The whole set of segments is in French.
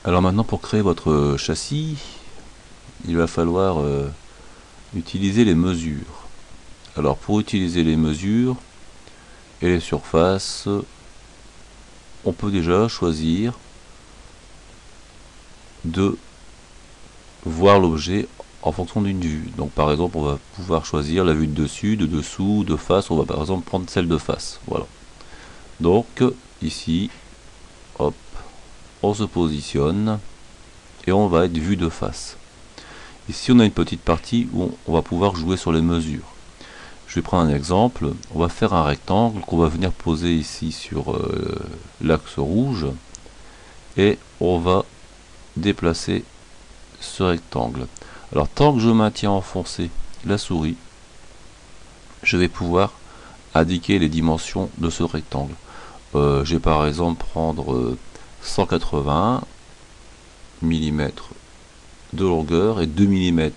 Alors maintenant, pour créer votre châssis, il va falloir utiliser les mesures. Alors pour utiliser les mesures et les surfaces, on peut déjà choisir de voir l'objet en fonction d'une vue. Donc par exemple, on va pouvoir choisir la vue de dessus, de dessous, de face. On va par exemple prendre celle de face. Voilà. Donc ici, hop, on se positionne et on va être vue de face. Ici, on a une petite partie où on va pouvoir jouer sur les mesures. Je vais prendre un exemple. On va faire un rectangle qu'on va venir poser ici sur l'axe rouge et on va déplacer ce rectangle. Alors tant que je maintiens enfoncé la souris, je vais pouvoir indiquer les dimensions de ce rectangle. Je vais par exemple prendre 180 mm de longueur et 2 mm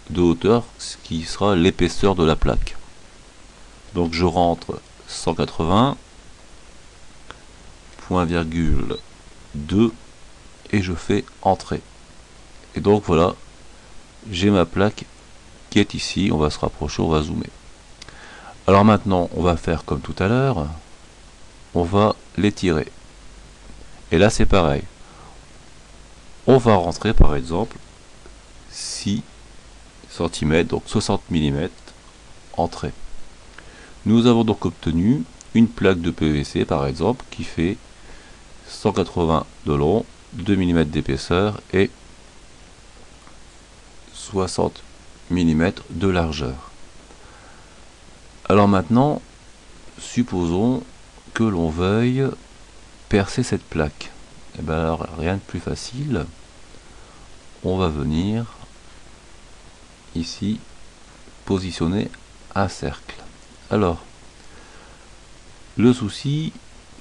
de hauteur, ce qui sera l'épaisseur de la plaque. Donc je rentre 180, point virgule 2 et je fais entrer. Et donc voilà, j'ai ma plaque qui est ici. On va se rapprocher, on va zoomer. Alors maintenant, on va faire comme tout à l'heure, on va l'étirer. Et là c'est pareil. On va rentrer par exemple 6 cm, donc 60 mm, entrée. Nous avons donc obtenu une plaque de PVC par exemple qui fait 180 de long, 2 mm d'épaisseur et 60 mm de largeur. Alors maintenant, supposons que l'on veuille percer cette plaque. Et bien alors, rien de plus facile. On va venir ici positionner un cercle. Alors, le souci,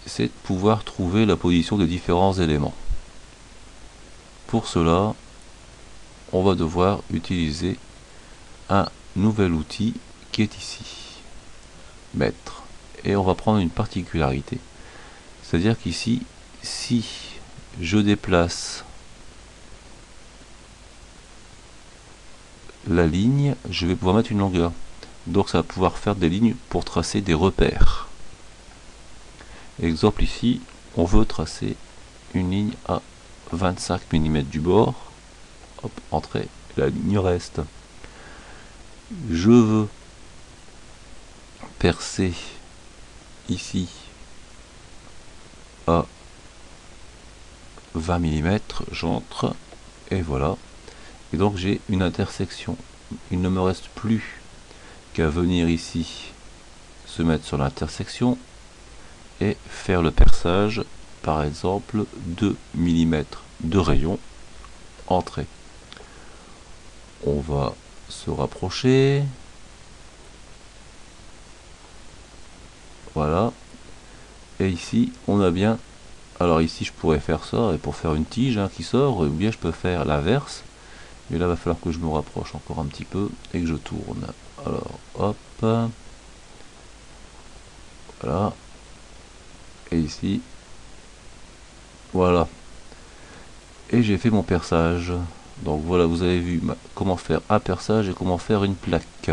c'est de pouvoir trouver la position des différents éléments. Pour cela, on va devoir utiliser un nouvel outil qui est ici, mètre. Et on va prendre une particularité, c'est-à-dire qu'ici, si je déplace la ligne, je vais pouvoir mettre une longueur. Donc ça va pouvoir faire des lignes pour tracer des repères. Exemple ici, on veut tracer une ligne à 25 mm du bord. Hop, entrée, la ligne reste. Je veux percer ici à 20 mm, j'entre, et voilà. Et donc j'ai une intersection. Il ne me reste plus qu'à venir ici, se mettre sur l'intersection et faire le perçage, par exemple 2 mm de rayon, entrée. On va se rapprocher, voilà, et ici on a bien, alors ici je pourrais faire ça, et pour faire une tige qui sort, ou bien je peux faire l'inverse, mais là il va falloir que je me rapproche encore un petit peu, et que je tourne. Alors hop, voilà, et ici, voilà, et j'ai fait mon perçage. Donc voilà, vous avez vu comment faire un perçage et comment faire une plaque.